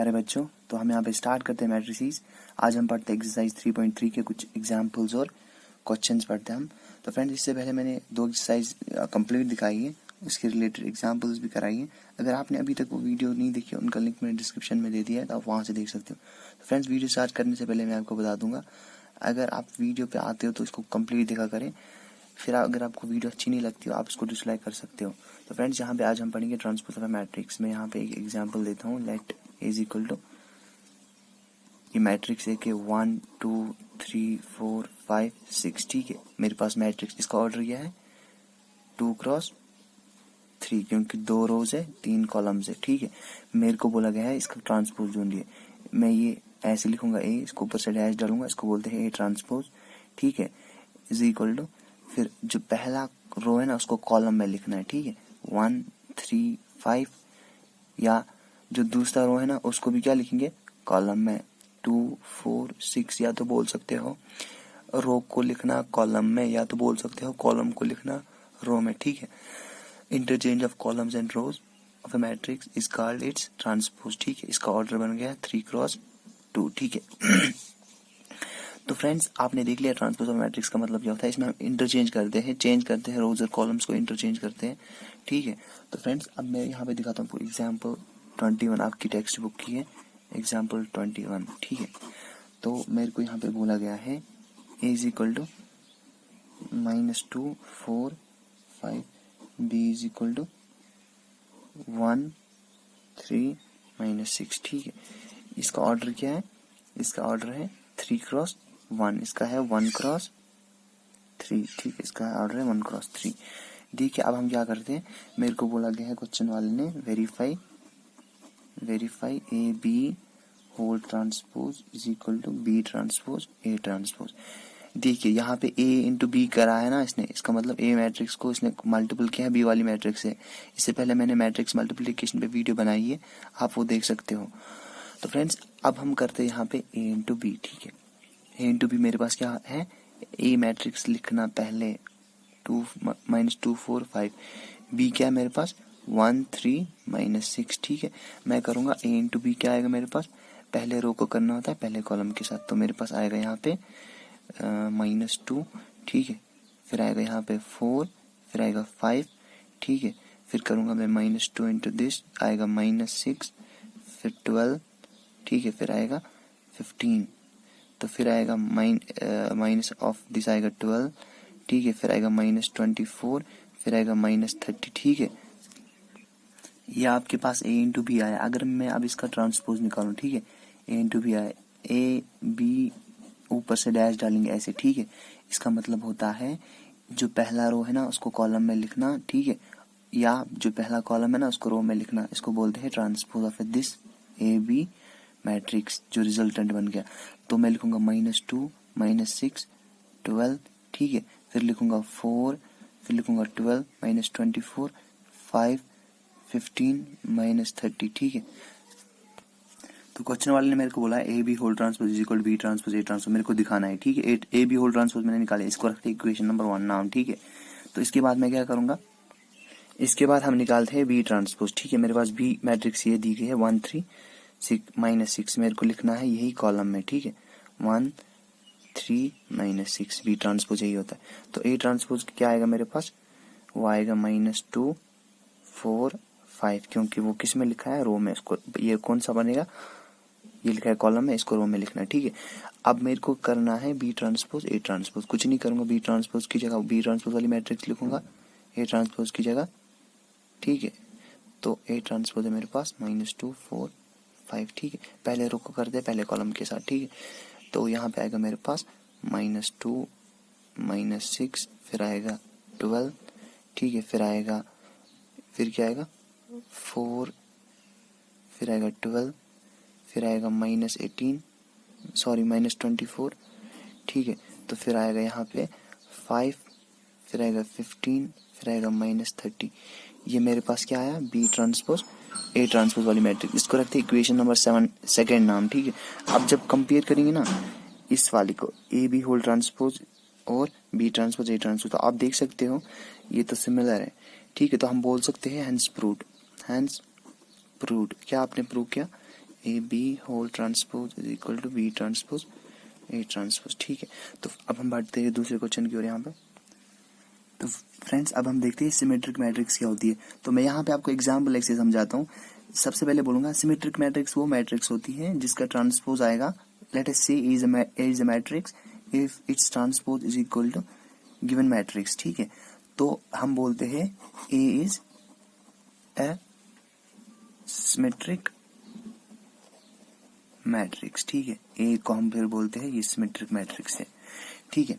प्यारे बच्चों, तो हम यहाँ पे स्टार्ट करते हैं मैट्रिसेस। आज हम पढ़ते हैं एक्सरसाइज 3.3 के कुछ एग्जाम्पल्स और क्वेश्चंस पढ़ते हैं हम। तो फ्रेंड्स, इससे पहले मैंने 2 एक्सरसाइज कंप्लीट दिखाई है, उसके रिलेटेड एग्जाम्पल्स भी कराई है। अगर आपने अभी तक वो वीडियो नहीं देखी, उनका लिंक मैंने डिस्क्रिप्शन में दे दिया है, तो आप वहाँ से देख सकते हो। तो फ्रेंड्स, वीडियो स्टार्ट करने से पहले मैं आपको बता दूंगा, अगर आप वीडियो पे आते हो तो इसको कंप्लीट देखा करें। फिर अगर आपको वीडियो अच्छी नहीं लगती हो, आप इसको डिसलाइक कर सकते हो। तो फ्रेंड्स, यहाँ पे आज हम पढ़ेंगे ट्रांसपोज ऑफ अ मैट्रिक्स। मैं यहाँ पे एक एग्जांपल देता हूँ। लेट इज इक्वल टू, ये मैट्रिक्स है कि 1 2 3 4 5 6। ठीक है, मेरे पास मैट्रिक्स, इसका ऑर्डर क्या है 2 क्रॉस 3, क्योंकि 2 रोज है 3 कॉलम्स है। ठीक है, मेरे को बोला गया है इसका ट्रांसपोज ढूंढिए। मैं ये ऐसे लिखूंगा, ए, इसको ऊपर से डैश डालूंगा, इसको बोलते हैं ए ट्रांसपोज। ठीक है, इज इक्वल टू, फिर जो पहला रो है ना उसको कॉलम में लिखना है। ठीक है, 1 3 5, या जो दूसरा रो है ना उसको भी क्या लिखेंगे, कॉलम में 2 4 6। या तो बोल सकते हो रो को लिखना कॉलम में, या तो बोल सकते हो कॉलम को लिखना रो में। ठीक है, interchange of columns and rose of a matrix is called its transpose. ठीक है, इसका ऑर्डर बन गया 3 क्रॉस 2। ठीक है तो फ्रेंड्स, आपने देख लिया ट्रांसपोज ऑफ मैट्रिक्स का मतलब क्या होता है। इसमें हम इंटरचेंज करते हैं, चेंज करते हैं रोज और कॉलम्स को इंटरचेंज करते हैं। ठीक है, तो फ्रेंड्स अब मैं यहाँ पे दिखाता हूँ एग्जाम्पल 21, आपकी टेक्स्ट बुक की है एग्जाम्पल 21। ठीक है, तो मेरे को यहाँ पे बोला गया है A is equal to -2 4 5, B is equal to 1 3 -6। ठीक है, इसका ऑर्डर क्या है, इसका ऑर्डर है 3 क्रॉस 1, इसका है 1 क्रॉस 3। ठीक है, इसका ऑर्डर है 1 क्रॉस 3। देखिए अब हम क्या करते हैं, मेरे को बोला गया है क्वेश्चन वाले ने verify A B whole transpose is equal to B transpose A transpose. देखिए यहाँ पे ए इंटू बी करा है ना इसने, इसका मतलब ए मैट्रिक्स को इसने मल्टीपल किया है बी वाली मैट्रिक्स से। इससे पहले मैंने मैट्रिक्स मल्टीप्लिकेशन पे वीडियो बनाई है, आप वो देख सकते हो। तो फ्रेंड्स, अब हम करते हैं यहाँ पे ए इंटू बी। ठीक है, ए इंटू बी मेरे पास क्या है, ए मैट्रिक्स लिखना पहले 2 -2 4 5, बी क्या है मेरे पास 1 3 -6। ठीक है, मैं करूंगा ए इंटू बी, क्या आएगा मेरे पास, पहले रो को करना होता है पहले कॉलम के साथ। तो मेरे पास आएगा यहाँ पे -2। ठीक है, फिर आएगा यहाँ पे 4, फिर आएगा 5। ठीक है, फिर करूंगा मैं -2 इंटू दिस, आएगा -6, फिर 12। ठीक है, फिर आएगा 15, तो फिर आएगा माइनस ऑफ दिस आएगा 12। ठीक है, फिर आएगा -24, फिर आएगा -30। ठीक है, ये आपके पास ए इंटू बी आया। अगर मैं अब इसका ट्रांसपोज निकालूं, ठीक है, ए इंटू बी आया, ए बी ऊपर से डैश डालेंगे ऐसे। ठीक है, इसका मतलब होता है जो पहला रो है ना उसको कॉलम में लिखना। ठीक है, या जो पहला कॉलम है ना उसको रो में लिखना, इसको बोलते हैं transpose of this A B matrix, जो रिजल्टेंट बन गया। तो मैं लिखूंगा -2 -6 12। ठीक है, फिर लिखूंगा 4, फिर लिखूंगा 12 -24 5 15 -30। ठीक है, तो क्वेश्चन वाले ने मेरे को बोला A B whole transpose is equal B transpose A transpose, मेरे को दिखाना है। ठीक है, ए बी होल ट्रांसपोज मैंने निकाला, इसको रखते हैं इक्वेशन नंबर 1 नाम। ठीक है, तो इसके बाद मैं क्या करूंगा, इसके बाद हम निकालते हैं बी ट्रांसपोज। ठीक है, मेरे पास बी मैट्रिक्स ये दी गई है 1 3 -6, मेरे को लिखना है यही कॉलम में। ठीक है, 1 3 -6, बी ट्रांसपोज यही होता है। तो ए ट्रांसपोज क्या आएगा मेरे पास, वो आएगा -2 4 5, क्योंकि वो किस में लिखा है, रो में। इसको ये कौन सा बनेगा, ये लिखा है कॉलम में, इसको रो में लिखना है। ठीक है, अब मेरे को करना है बी ट्रांसपोज ए ट्रांसपोज। कुछ नहीं करूंगा, बी ट्रांसपोज की जगह बी ट्रांसपोज वाली मैट्रिक्स लिखूंगा ए ट्रांसपोज की जगह। ठीक है, तो ए ट्रांसपोज है मेरे पास -2 4 5। ठीक है, पहले रो को कर दे पहले कॉलम के साथ। ठीक है, तो यहाँ पे आएगा मेरे पास -2 -6, फिर आएगा 12। ठीक है, फिर आएगा, फिर क्या आएगा 4, फिर आएगा 12, फिर आएगा -18 सॉरी -24। ठीक है, तो फिर आएगा यहाँ पे 5, फिर आएगा 15, फिर आएगा -30। ये मेरे पास क्या आया, बी ट्रांसपोज ए ट्रांसपोज वाली मैट्रिक्स। इसको रखते हैं इक्वेशन नंबर 7 सेकेंड नाम। ठीक है, अब जब कंपेयर करेंगे ना इस वाली को, ए बी होल ट्रांसपोज और बी ट्रांसपोज ए ट्रांसपोज, तो आप देख सकते हो ये तो सिमिलर है। ठीक है, तो हम बोल सकते हैं हैंस प्रूव्ड। क्या आपने प्रूव किया, A B whole transpose is equal to B transpose A transpose. ठीक है, तो अब हम बढ़ते हैं दूसरे क्वेश्चन की ओर यहाँ पे। तो फ्रेंड्स अब हम देखते हैं सिमेट्रिक मैट्रिक्स क्या होती है। तो मैं यहाँ पे आपको एग्जाम्पल एक से समझाता हूँ। सबसे पहले बोलूंगा सिमेट्रिक मैट्रिक्स वो मैट्रिक्स होती है जिसका ट्रांसपोज आएगा, let us say A is a matrix if its transpose is equal to given matrix. ठीक है, तो हम बोलते हैं A is a symmetric matrix. ठीक है, ए को हम फिर बोलते हैं ये सिमेट्रिक मैट्रिक्स है। ठीक है,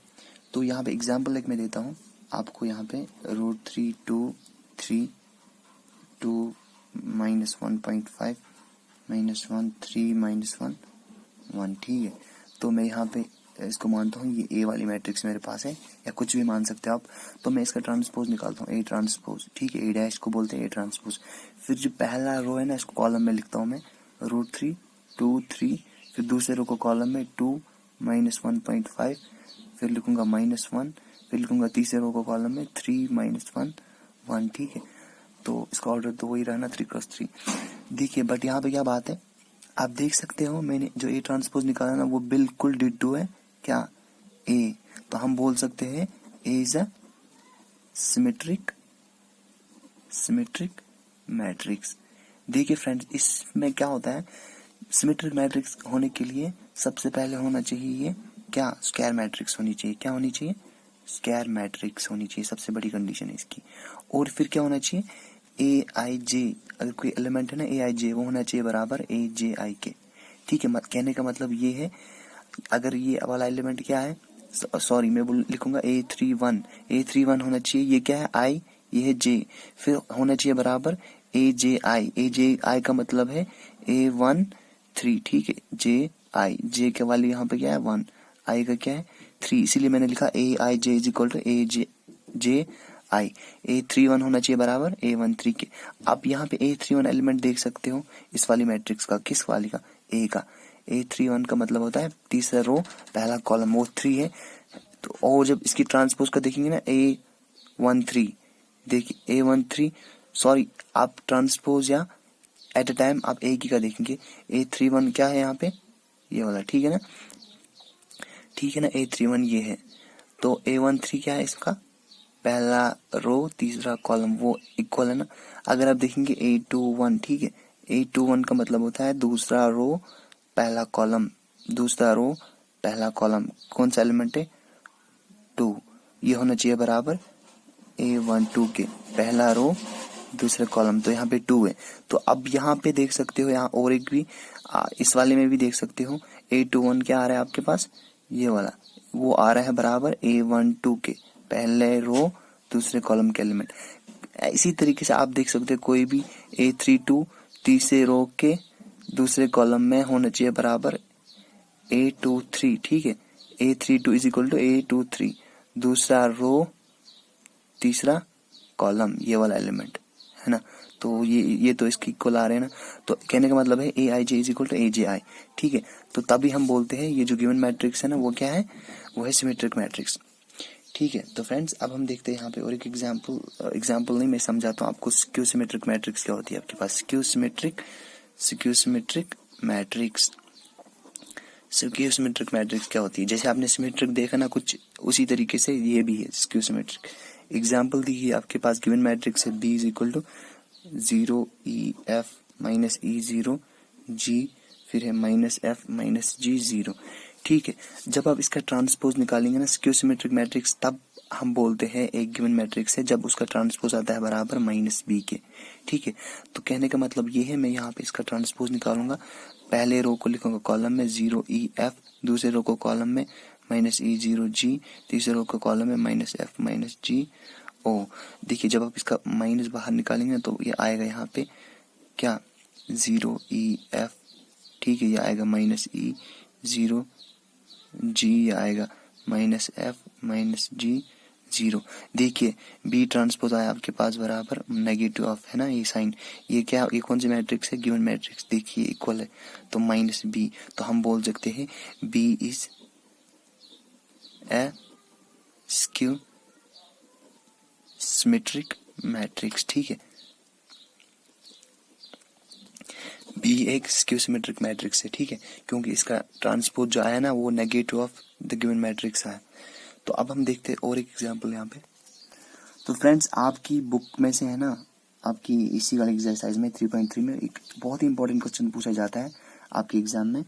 तो यहाँ पे एग्जाम्पल एक मैं देता हूँ आपको। यहाँ पे √3 2 3 2 -1.5 -1 3 -1 1। ठीक है, तो मैं यहाँ पे इसको मानता हूँ ये ए वाली मैट्रिक्स मेरे पास है, या कुछ भी मान सकते हो आप। तो मैं इसका ट्रांसपोज निकालता हूँ, ए ट्रांसपोज। ठीक है, ए डैश को बोलते हैं ए ट्रांसपोज। फिर जो पहला रो है ना, इसको कॉलम में लिखता हूँ मैं √3 2 3। फिर दूसरे रो को कॉलम में 2 -1.5, फिर लिखूंगा -1। फिर लिखूंगा तीसरे रो को कॉलम में 3 -1 1। ठीक है, तो इसका ऑर्डर तो वही रहना 3 × 3। देखिए बट यहाँ पे क्या बात है, आप देख सकते हो मैंने जो ए ट्रांसपोज निकाला ना वो बिल्कुल डिट्टो है क्या ए। तो हम बोल सकते हैं A is a symmetric matrix. देखिए फ्रेंड्स, इसमें क्या होता है, सिमेट्रिक मैट्रिक्स होने के लिए सबसे पहले होना चाहिए ये क्या, स्क्वायर मैट्रिक्स होनी चाहिए। क्या होनी चाहिए, स्क्वायर मैट्रिक्स होनी चाहिए, सबसे बड़ी कंडीशन है इसकी। और फिर क्या होना चाहिए, ए आई जे, अगर कोई एलिमेंट है ना ए आई जे, वो होना चाहिए बराबर ए जे आई के। ठीक है, कहने का मतलब ये है, अगर ये वाला एलिमेंट क्या है, सॉरी मैं लिखूंगा A31 होना चाहिए। ये क्या है, आई, ये है जे, फिर होना चाहिए बराबर ए जे आई का मतलब है A13। ठीक है, जे के वाली यहाँ पे क्या है 1, आई का क्या है 3, इसीलिए मैंने लिखा A I J is equal to A J I. A31 होना चाहिए बराबर A13 के। आप यहाँ पे A31 एलिमेंट देख सकते हो इस वाली मैट्रिक्स का, किस वाली का, ए का। A31 का मतलब होता है तीसरा रो पहला कॉलम, वो 3 है। तो और जब इसकी ट्रांसपोज का देखेंगे ना A13, देखिए A13, सॉरी आप ट्रांसपोज या एट अ टाइम आप एक ही का देखेंगे। A31 क्या है यहाँ पे, ये वाला। ठीक है ना, A31 ये है। तो A13 क्या है, इसका पहला रो तीसरा कॉलम, वो इक्वल है ना। अगर आप देखेंगे A21, ठीक है, A21 का मतलब होता है दूसरा रो पहला कॉलम, दूसरा रो पहला कॉलम, कौन सा एलिमेंट है 2, ये होना चाहिए बराबर A12 के, पहला रो दूसरे कॉलम, तो यहाँ पे 2 है। तो अब यहाँ पे देख सकते हो, यहाँ और एक भी इस वाले में भी देख सकते हो A21 क्या आ रहा है आपके पास, ये वाला, वो आ रहा है बराबर A12 के, पहले रो दूसरे कॉलम के एलिमेंट। इसी तरीके से आप देख सकते हो कोई भी A32 तीसरे रो के दूसरे कॉलम में होना चाहिए बराबर A23। ठीक है, A32 is equal to A23, दूसरा रो तीसरा कॉलम, ये वाला एलिमेंट है ना। तो ये तो इसकी इक्वल आ रहे हैं ना। तो कहने का मतलब है ए I J is equal to A J आई। ठीक है, तो तभी हम बोलते हैं ये जो गिवन मैट्रिक्स है ना वो क्या है, वो है सिमेट्रिक मैट्रिक्स। ठीक है, तो फ्रेंड्स अब हम देखते हैं यहाँ पे और एक एग्जाम्पल नहीं, मैं समझाता हूँ आपको स्क्यू सिमेट्रिक मैट्रिक्स क्या होती है आपके पास। Skew symmetric matrix, skew symmetric matrix क्या होती है, जैसे आपने सिमेट्रिक देखा ना कुछ उसी तरीके से ये भी है स्क्यू सिमेट्रिक। एग्जाम्पल देखिए, आपके पास गिवन मैट्रिक्स है B is equal to 0 E F minus E0 G, फिर है -F माइनस G 0। ठीक है, जब आप इसका ट्रांसपोज निकालेंगे ना स्क्यू सिमेट्रिक मैट्रिक्स, तब हम बोलते हैं एक गिवन मैट्रिक्स है जब उसका ट्रांसपोज आता है बराबर -B के। ठीक है, तो कहने का मतलब ये है, मैं यहाँ पे इसका ट्रांसपोज निकालूंगा, पहले रो को लिखूंगा कॉलम में 0 E F, दूसरे रो को कॉलम में -E0 G, तीसरे रो को कॉलम में -F माइनस G O। देखिए जब आप इसका माइनस बाहर निकालेंगे तो ये आएगा यहाँ पे क्या 0 E F। ठीक है, ये आएगा -E0 G, ये आएगा -F माइनस G 0। देखिए B ट्रांसपोज आया आपके पास बराबर नेगेटिव ऑफ, है ना ये साइन, ये क्या, ये कौन सी मैट्रिक्स है, गिवन मैट्रिक्स। देखिए इक्वल है तो -B, तो हम बोल सकते हैं B is a skew symmetric matrix. ठीक है, बी एक स्क्यू सिमेट्रिक मैट्रिक्स है, ठीक है, क्योंकि इसका ट्रांसपोज जो आया ना वो negative of the given matrix आया। तो अब हम देखते हैं और एक एग्जांपल यहाँ पे। तो फ्रेंड्स आपकी बुक में से है ना, आपकी इसी वाले एक्सरसाइज में 3.3 में एक बहुत ही इंपॉर्टेंट क्वेश्चन पूछा जाता है आपके एग्जाम में।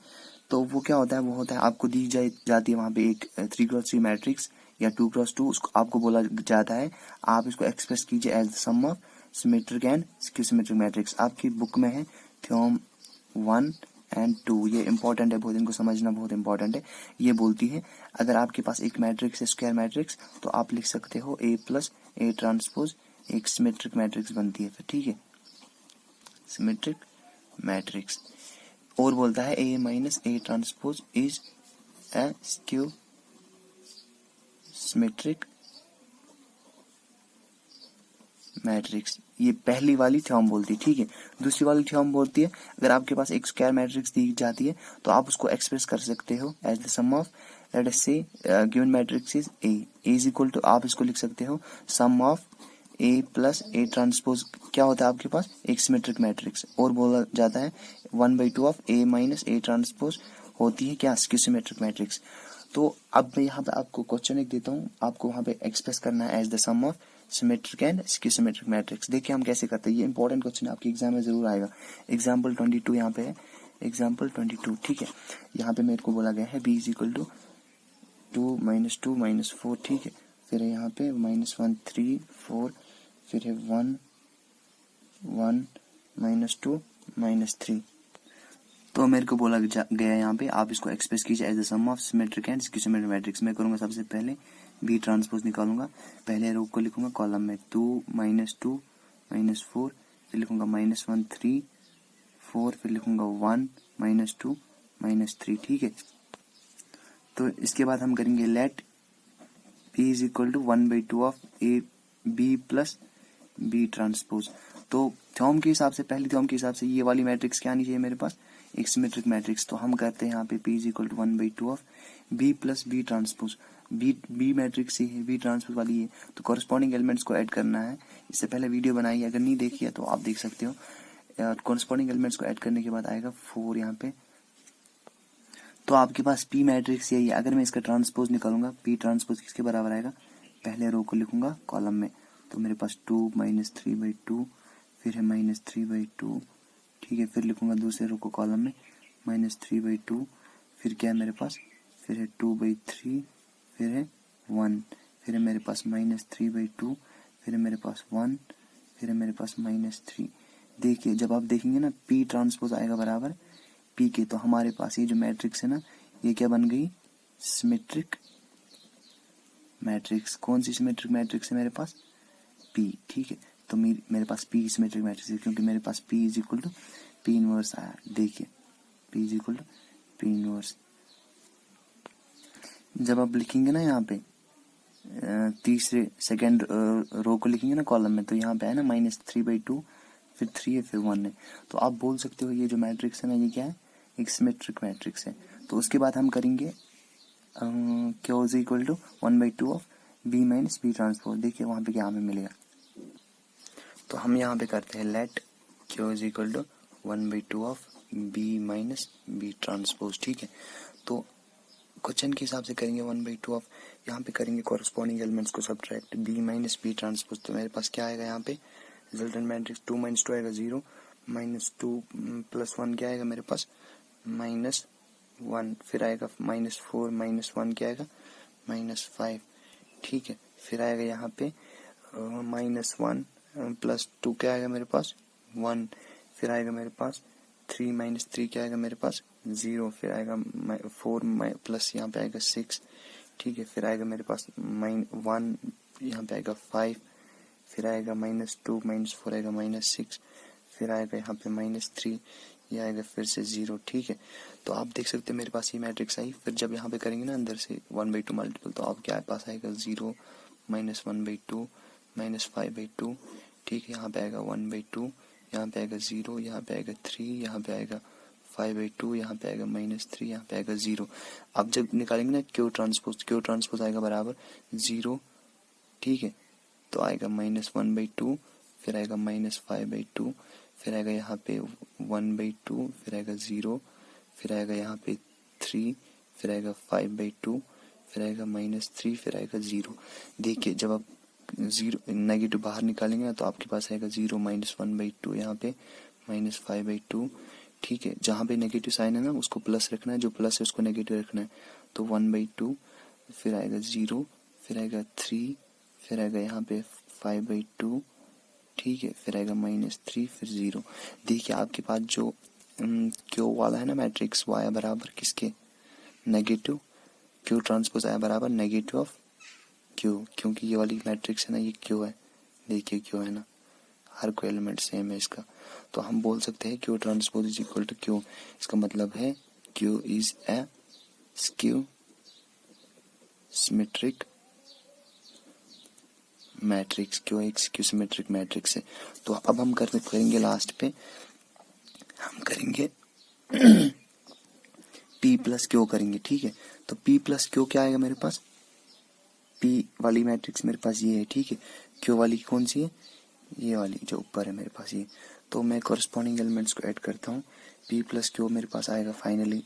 तो वो क्या होता है, वो होता है आपको दी जाती है वहाँ पे एक 3x3 मैट्रिक्स या 2x2, उसको आपको बोला जाता है आप इसको एक्सप्रेस कीजिए as the sum of symmetric and skew symmetric matrix. आपकी बुक में है थ्योरम 1 एंड 2, ये इंपॉर्टेंट है बहुत, इनको समझना बहुत इंपॉर्टेंट है। ये बोलती है अगर आपके पास एक मैट्रिक्स है स्क्वायर मैट्रिक्स, तो आप लिख सकते हो A प्लस A ट्रांसपोज एक सिमेट्रिक मैट्रिक्स बनती है फिर, ठीक है, सिमेट्रिक मैट्रिक्स। और बोलता है A minus A transpose is a skew symmetric matrix. ये पहली वाली थ्योरम बोलती है, ठीक है। दूसरी वाली थ्योरम बोलती है अगर आपके पास एक स्क्वायर मैट्रिक्स दी जाती है तो आप उसको एक्सप्रेस कर सकते हो as the sum of, let us say given matrix is A is equal to, आप इसको लिख सकते हो sum of A plus A transpose क्या होता है आपके पास एक सिमेट्रिक मैट्रिक्स, और बोला जाता है 1/2 of A minus A transpose होती है क्या स्क्यू सिमेट्रिक मैट्रिक्स। तो अब मैं यहाँ पे आपको क्वेश्चन एक देता हूँ, आपको वहाँ पे एक्सप्रेस करना है as the sum of symmetric and skew symmetric matrix. देखिए हम कैसे करते हैं, ये इंपॉर्टेंट क्वेश्चन आपके एग्जाम में जरूर आएगा। एग्जाम्पल 22 यहाँ पे है, एग्जाम्पल 22, ठीक है। यहाँ पे मेरे को बोला गया है b is equal to 2 minus 2 minus 4, ठीक है। फिर है यहाँ पे -1 3 4, फिर है 1 1 -2 -3। तो मेरे को बोला गया यहाँ पे आप इसको एक्सप्रेस कीजिए as the sum of symmetric and skew symmetric matrix. मैं करूंगा सबसे पहले बी ट्रांसपोज निकालूंगा, पहले रो को लिखूंगा कॉलम में 2 -2 -4, फिर लिखूंगा -1 3 4, फिर लिखूंगा 1 -2 -3, ठीक है। तो इसके बाद हम करेंगे let B is equal to 1/2 of A B plus B transpose. तो थ्योरम के हिसाब से, पहली थ्योरम के हिसाब से ये वाली मैट्रिक्स क्या आनी चाहिए मेरे पास एक सिमेट्रिक मैट्रिक्स। तो हम करते हैं यहाँ पे P is equal to 1/2 of B plus B transpose. B matrix ही है, B ट्रांसपोज वाली है, तो कॉरस्पॉन्डिंग एलिमेंट्स को ऐड करना है। इससे पहले वीडियो बनाई है, अगर नहीं देखी है तो आप देख सकते हो। कॉरस्पॉन्डिंग एलिमेंट्स को ऐड करने के बाद आएगा 4 यहाँ पे। तो आपके पास P मैट्रिक्स यही है। अगर मैं इसका ट्रांसपोज निकालूंगा P ट्रांसपोज किसके बराबर आएगा, पहले रो को लिखूंगा कॉलम में, तो मेरे पास 2 -3/2, फिर है -3/2, ठीक है। फिर लिखूंगा दूसरे रो को कॉलम में -3/2, फिर क्या है मेरे पास, फिर है 2/3, फिर है 1, फिर है मेरे पास -3/2, फिर है मेरे पास 1, फिर है मेरे पास -3। देखिए जब आप देखेंगे ना P ट्रांसपोज आएगा बराबर P के, तो हमारे पास ये जो मैट्रिक्स है ना ये क्या बन गई सिमेट्रिक मैट्रिक्स। कौन सी सिमेट्रिक मैट्रिक्स है मेरे पास P, ठीक है। तो मेरे पास P सिमेट्रिक मैट्रिक्स है क्योंकि मेरे पास P is equal to P inverse आया। देखिए P is equal to P inverse. जब आप लिखेंगे ना यहाँ पे तीसरे सेकंड रो को लिखेंगे ना कॉलम में, तो यहाँ पे है ना -3/2, फिर 3 है, फिर 1 है। तो आप बोल सकते हो ये जो मैट्रिक्स है ना ये क्या है एक सिमेट्रिक मैट्रिक्स है। तो उसके बाद हम करेंगे Q is equal to 1/2 of B minus B transpose. देखिए वहां पे क्या हमें मिलेगा, तो हम यहाँ पे करते हैं let Q is equal to 1/2 of B minus B transpose, ठीक है। तो क्वेश्चन के हिसाब से करेंगे 1/2 ऑफ, यहाँ पे करेंगे कॉरस्पॉन्डिंग एलिमेंट्स को subtract B minus B transpose. तो मेरे पास क्या आएगा यहाँ पे रिजल्टेंट मैट्रिक्स 2 - 2 आएगा 0, -2 + 1 क्या आएगा मेरे पास -1, फिर आएगा -4 - 1 क्या आएगा -5, ठीक है। फिर आएगा यहाँ पे -1 + 2 क्या आएगा मेरे पास 1, फिर आएगा मेरे पास 3 - 3 क्या आएगा मेरे पास 0, फिर आएगा 4 प्लस यहाँ पे आएगा 6, ठीक है। फिर आएगा मेरे पास -1 यहाँ पे आएगा 5, फिर आएगा -2 - 4 आएगा -6, फिर आएगा यहाँ पे -3, ये आएगा फिर से 0, ठीक है। तो आप देख सकते हैं मेरे पास ये मैट्रिक्स आई। फिर जब यहाँ पे करेंगे ना अंदर से 1/2 मल्टीपल, तो आप क्या पास आएगा 0 -1/2 -5/2, ठीक है। यहाँ पे आएगा 1/2, यहाँ पे आएगा 0, यहाँ पे आएगा 3, यहाँ पे आएगा 5/2, यहाँ पे आएगा -3, यहाँ पे आएगा 0। अब जब निकालेंगे ना Q ट्रांसपोज आएगा बराबर 0, ठीक है। तो आएगा -1/2, फिर आएगा -5/2, फिर आएगा यहाँ पे 1/2, फिर आएगा 0, फिर आएगा यहाँ पे 3, फिर आएगा 5/2, फिर आएगा -3, फिर आएगा 0। देखिए जब आप 0 नेगेटिव बाहर निकालेंगे ना तो आपके पास आएगा 0 -1/2, यहाँ पे -5/2। ठीक है, जहाँ पे नेगेटिव साइन है ना उसको प्लस रखना है, जो प्लस है उसको नेगेटिव रखना है। तो 1/2, फिर आएगा 0, फिर आएगा 3, फिर आएगा यहाँ पे 5/2। ठीक है, फिर आएगा -3, फिर 0। देखिए आपके पास जो क्यू वाला है ना मैट्रिक्स, वो आया बराबर किसके, नेगेटिव। क्यू ट्रांसपोज आया बराबर नेगेटिव ऑफ क्यू, क्योंकि ये वाली मैट्रिक्स है ना, ये क्यू है। देखिए क्यू है ना, हर कोई एलिमेंट सेम है इसका। तो हम बोल सकते हैं Q transpose is equal to Q. इसका मतलब है Q is a skew symmetric matrix. Q एक स्क्यू सिमेट्रिक मैट्रिक्स है। तो अब हम करेंगे लास्ट पे, हम करेंगे P प्लस क्यू करेंगे। ठीक है, तो P प्लस क्यू क्या आएगा मेरे पास, P वाली मैट्रिक्स मेरे पास ये है। ठीक है, क्यू वाली कौन सी है, ये वाली जो ऊपर है मेरे पास ये। तो मैं कॉरस्पॉन्डिंग एलिमेंट्स को ऐड करता हूँ। P प्लस क्यू मेरे पास आएगा फाइनली।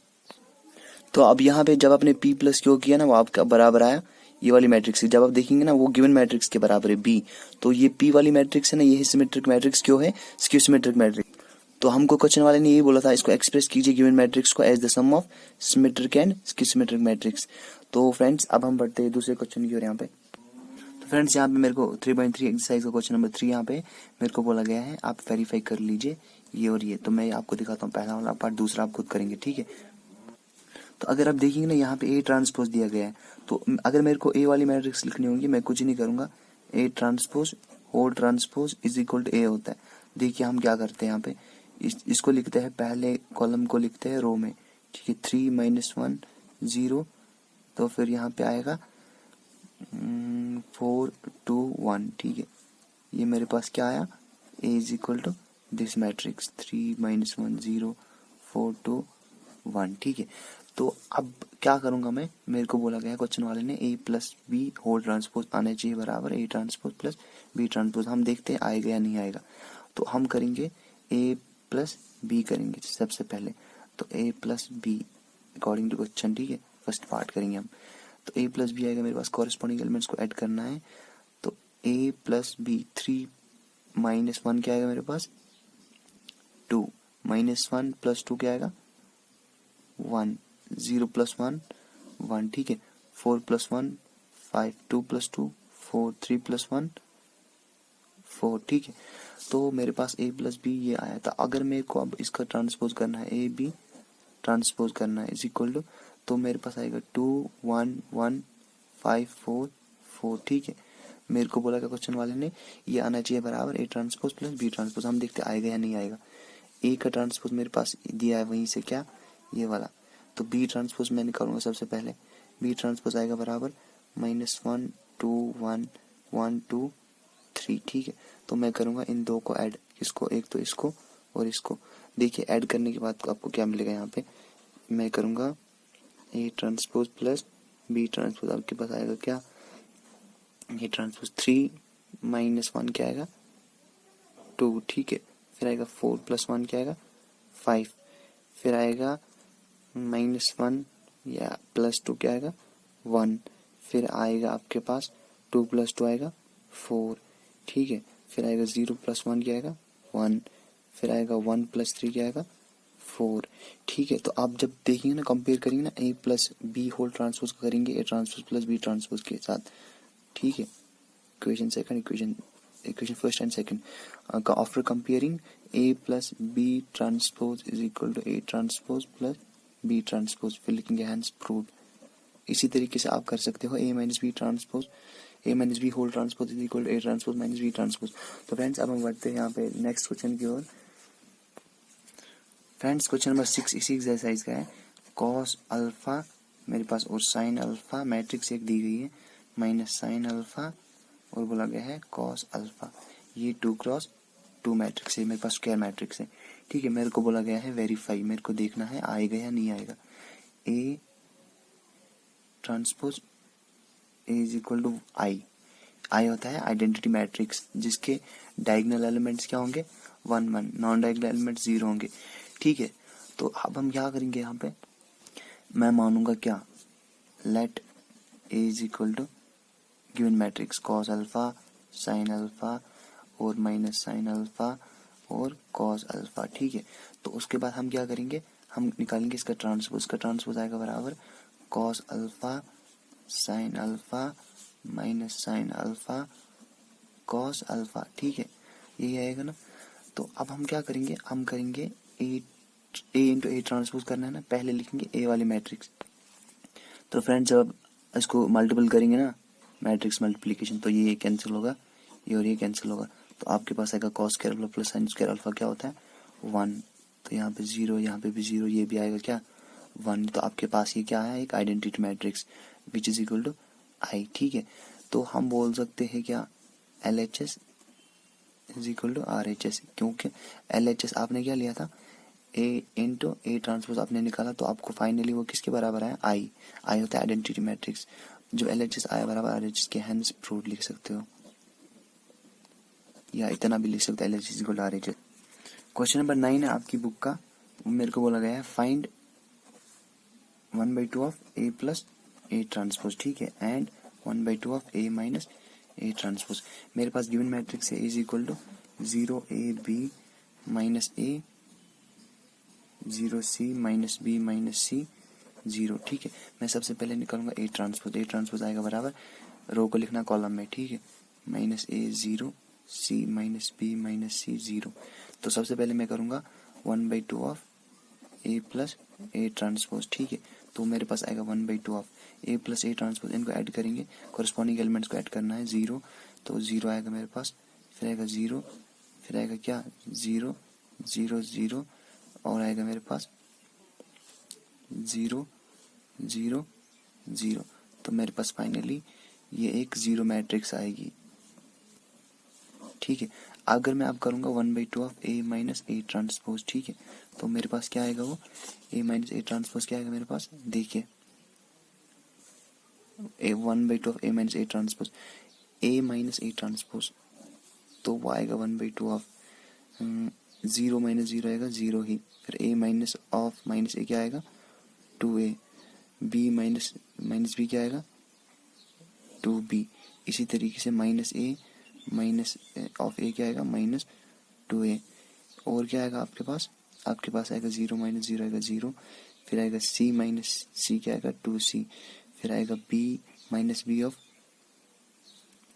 तो अब यहाँ पे जब आपने P प्लस क्यू किया ना, वो आपका बराबर आया ये वाली मैट्रिक्स। जब आप देखेंगे ना वो गिवन मैट्रिक्स के बराबर है B। तो ये P वाली मैट्रिक्स है ना, ये सिमेट्रिक मैट्रिक्स क्यों है, स्क्यू सिमेट्रिक मैट्रिक्स। तो हमको क्वेश्चन वाले ने यही बोला था, इसको एक्सप्रेस कीजिए गिवन मैट्रिक्स को as the sum of symmetric and skew symmetric matrix. तो फ्रेंड्स अब हम बढ़ते हैं दूसरे क्वेश्चन की ओर। यहाँ पे तो फ्रेंड्स यहाँ पे मेरे को 3.3 एक्सरसाइज का क्वेश्चन नंबर 3 यहाँ पे मेरे को बोला गया है, आप वेरीफाई कर लीजिए ये और ये। तो मैं आपको दिखाता हूँ पहला वाला पार्ट, दूसरा आप खुद करेंगे। ठीक है, तो अगर आप देखेंगे ना यहाँ पे ए ट्रांसपोज दिया गया है, तो अगर मेरे को ए वाली मैट्रिक्स लिखनी होगी, मैं कुछ नहीं करूंगा, A transpose whole transpose is equal to A होता है। देखिए हम क्या करते हैं यहाँ पे, इसको लिखते हैं, पहले कॉलम को लिखते हैं रो में। ठीक है, 3 -1 0, तो फिर यहाँ पे आएगा 4 2 1। ठीक है, ये मेरे पास क्या आया, A is equal to this matrix 3 -1 0 4 2 1। ठीक है, तो अब क्या करूंगा मैं, मेरे को बोला गया क्वेश्चन वाले ने A plus B whole transpose आना चाहिए बराबर A transpose plus B transpose. हम देखते हैं आएगा या नहीं आएगा। तो हम करेंगे ए प्लस बी करेंगे सबसे पहले। तो A plus B according to question. ठीक है, फर्स्ट पार्ट करेंगे हम। तो ए प्लस बी आएगा मेरे पास, कॉरेस्पॉन्डिंग एलिमेंट्स को ऐड करना है। तो ए प्लस बी 3 -1 क्या आएगा मेरे पास 2, -1 + 2 क्या आएगा 1, 0 + 1 1। ठीक है, 4 + 1 5, 2 + 2 4, 3 + 1 4। ठीक है, तो मेरे पास a प्लस बी ये आया था। अगर मेरे को अब इसका ट्रांसपोज करना है, ए बी ट्रांसपोज करना है इज इक्वल टू, तो मेरे पास आएगा 2 1 1 5 4 4। ठीक है, मेरे को बोला क्या क्वेश्चन वाले ने, ये आना चाहिए बराबर A transpose plus B transpose. हम देखते आएगा या नहीं आएगा। ए का ट्रांसपोज मेरे पास दिया है वहीं से क्या, ये वाला। तो बी ट्रांसपोज मैं निकालूंगा सबसे पहले। बी ट्रांसपोज आएगा बराबर -1 2 1 1 2 3। ठीक है, तो मैं करूंगा इन दो को ऐड, इसको एक तो इसको और इसको। देखिए ऐड करने के बाद आपको क्या मिलेगा, यहाँ पे मैं करूंगा A transpose plus B transpose. आपके पास आएगा क्या, ए ट्रांसपोज 3 -1 क्या आएगा 2। ठीक है, फिर आएगा 4 + 1 क्या आएगा 5, फिर आएगा -1 या +2 क्या आएगा 1, फिर आएगा आपके पास 2 + 2 आएगा 4। ठीक है, फिर आएगा 0 + 1 क्या आएगा 1, फिर आएगा 1 + 3 क्या आएगा 4। ठीक है, तो आप जब देखेंगे ना, कंपेयर करेंगे ना A plus B whole transpose करेंगे A transpose plus B transpose के साथ। ठीक है, equation second, equation first and second after comparing A plus B transpose is equal to A transpose plus B transpose, फिर लिखेंगे hence proved. इसी तरीके से आप कर सकते हो A minus B transpose, A minus B whole transpose is equal to A transpose minus B transpose. तो फ्रेंड्स अब हम बढ़ते हैं यहाँ पे नेक्स्ट क्वेश्चन की ओर। फ्रेंड्स क्वेश्चन नंबर 6 इसी एक्सरसाइज का है। कॉस अल्फा मेरे पास और साइन अल्फा मैट्रिक्स एक दी गई है, माइनस साइन अल्फा और बोला गया है कॉस अल्फा। ये 2 × 2 मैट्रिक्स है, मेरे पास स्क्वायर मैट्रिक्स है। ठीक है, मेरे को बोला गया है वेरीफाई, मेरे को देखना है आएगा या नहीं आएगा। A transpose is equal to I होता है आइडेंटिटी मैट्रिक्स, जिसके डायगोनल एलिमेंट्स क्या होंगे 1 1, नॉन डायगोनल एलिमेंट 0 होंगे, ठीक है। तो अब हम क्या करेंगे, यहाँ पे मैं मानूंगा क्या, let A is equal to given matrix cos alpha, sine alpha और माइनस साइन अल्फा और कॉस अल्फा, ठीक है। तो उसके बाद हम क्या करेंगे, हम निकालेंगे इसका ट्रांसपोज आएगा बराबर cos alpha sine alpha minus sine alpha cos alpha, ठीक है, यही आएगा ना। तो अब हम क्या करेंगे, हम करेंगे ए इंटू ए ट्रांसपोज करना है ना, पहले लिखेंगे ए वाली मैट्रिक्स। तो फ्रेंड्स जब इसको मल्टीपल करेंगे ना, मैट्रिक्स मल्टीप्लिकेशन, तो ये कैंसिल होगा, ये और ये कैंसिल होगा, तो आपके पास आएगा cos square alpha plus sine square alpha क्या होता है 1, तो यहाँ पे 0, यहाँ पे भी 0, ये भी आएगा क्या 1। तो आपके पास ये क्या है, एक identity matrix which is equal to I, ठीक है। तो हम बोल सकते हैं क्या, LHS is equal to RHS, क्योंकि LHS आपने क्या लिया था, ए इंटू ए ट्रांसपोज आपने निकाला, तो आपको फाइनली वो किसके बराबर आया, आई होता है आइडेंटिटी मैट्रिक्स। जो LHS आया बराबर RHS के, हैंस प्रूव्ड लिख सकते हो, या इतना भी लिख सकते हो, LHS equal to RHS। Question number 9 है आपकी बुक का, मेरे को बोला गया है find 1/2 of A plus A transpose, ठीक है, and 1/2 of A minus A transpose. मेरे पास गिवन मैट्रिक्स है is equal to 0AB minus A 0C minus B minus C 0, ठीक है। मैं सबसे पहले निकालूंगा ए ट्रांसपोज आएगा बराबर, रो को लिखना कॉलम में, ठीक है, माइनस ए 0 C minus B minus C 0। तो सबसे पहले मैं करूंगा 1/2 of A plus A transpose, ठीक है। तो मेरे पास आएगा 1/2 of A plus A transpose, इनको ऐड करेंगे, कॉरेस्पॉन्डिंग एलिमेंट्स को ऐड करना है 0, तो 0 आएगा मेरे पास, फिर आएगा 0, फिर आएगा क्या 0 0 0 और आएगा मेरे पास 0 0 0। तो मेरे पास फाइनली ये एक 0 मैट्रिक्स आएगी, ठीक है। अगर मैं अब करूंगा 1/2 of A minus A transpose, ठीक है, तो मेरे पास क्या आएगा, वो ए माइनस ए ट्रांसपोज क्या आएगा मेरे पास, देखिए ए 1/2 of A minus A transpose, A minus A transpose, तो वो आएगा 1/2 ऑफ 0 माइनस 0 आएगा 0 ही, फिर ए माइनस ऑफ माइनस ए क्या आएगा 2a, B minus minus B क्या आएगा 2b, इसी तरीके से माइनस ए माइनस ऑफ ए क्या आएगा -2a, और क्या आएगा आपके पास आएगा 0 माइनस 0 आएगा 0, फिर आएगा c माइनस सी क्या आएगा 2c, फिर आएगा b minus B of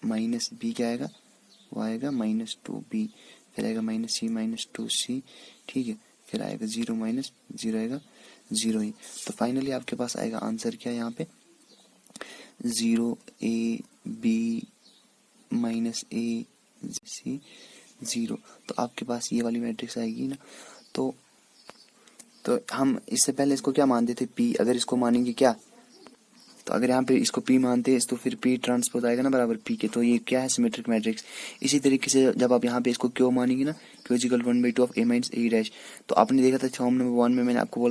minus B क्या आएगा, वो आएगा -2b, फिर आएगा माइनस सी माइनस 2c, ठीक है, फिर आएगा 0 माइनस 0 आएगा 0 ही। तो फाइनली आपके पास आएगा आंसर क्या, यहाँ पे 0AB माइनस ए सी 0। तो आपके पास ये वाली मैट्रिक्स आएगी ना। तो हम इससे पहले इसको क्या मानते थे, P, अगर इसको मानेंगे क्या, तो अगर यहाँ पे इसको P मानते हैं तो फिर P ट्रांसपोज आएगा ना बराबर P के, तो ये क्या है सिमेट्रिक मैट्रिक्स। इसी तरीके से जब आप यहाँ पे इसको Q मानेंगे ना, Q equal 1/2 of A minus A dash, तो आपने देखा था फॉर्म नंबर 1 में मैंने आपको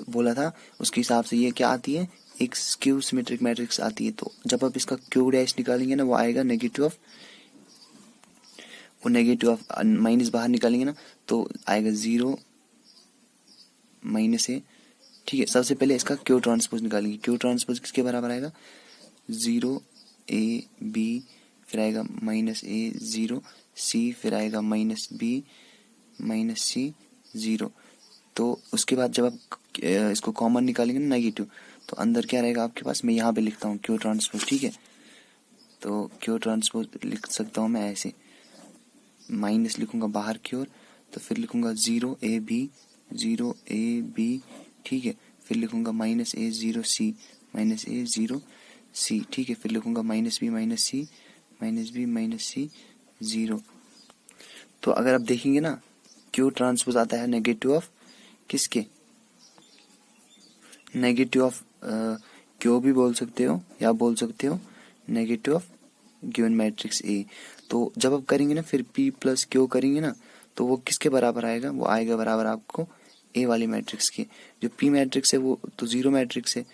बोला था उसके हिसाब से ये क्या आती है, एक स्क्यू सिमेट्रिक मैट्रिक्स आती है। तो जब आप इसका Q डैश निकालेंगे ना, वो आएगा नेगेटिव ऑफ माइनस बाहर निकालेंगे ना, तो आएगा 0 माइनस ए, ठीक है। सबसे पहले इसका Q ट्रांसपोज निकालेंगे, Q ट्रांसपोज किसके बराबर आएगा 0AB, फिर आएगा -A 0C, फिर आएगा -B -C 0। तो उसके बाद जब आप इसको कॉमन निकालेंगे ना नेगेटिव, तो अंदर क्या रहेगा आपके पास, मैं यहाँ पे लिखता हूँ Q ट्रांसपोज, ठीक है। तो Q ट्रांसपोज लिख सकता हूँ मैं ऐसे, माइनस लिखूंगा बाहर की ओर, तो फिर लिखूंगा 0AB, ठीक है, फिर लिखूंगा -A 0C ठीक है, फिर लिखूंगा -B -C 0। तो अगर आप देखेंगे ना, Q ट्रांसपोज आता है नेगेटिव ऑफ किसके, नेगेटिव ऑफ Q भी बोल सकते हो या बोल सकते हो negative of given matrix A। तो जब आप करेंगे ना फिर P प्लस Q करेंगे ना, तो वो किसके बराबर आएगा, वो आएगा बराबर आपको A वाली मैट्रिक्स के। जो P मैट्रिक्स है वो तो 0 मैट्रिक्स है,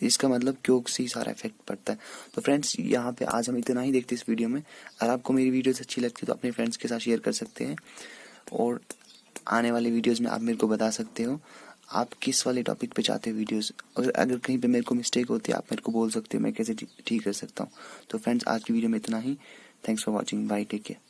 इसका मतलब Q से ही सारा इफेक्ट पड़ता है। तो फ्रेंड्स यहाँ पे आज हम इतना ही देखते हैं इस वीडियो में। अगर आपको मेरी वीडियोस अच्छी लगती है तो अपने फ्रेंड्स के साथ शेयर कर सकते हैं। और आने वाले वीडियोस में आप मेरे को बता सकते हो आप किस वाले टॉपिक पे चाहते हो वीडियोस। अगर कहीं पे मेरे को मिस्टेक होती है आप मेरे को बोल सकते हो, मैं कैसे ठीक कर सकता हूँ। तो फ्रेंड्स आज की वीडियो में इतना ही। Thanks for watching, bye, take care.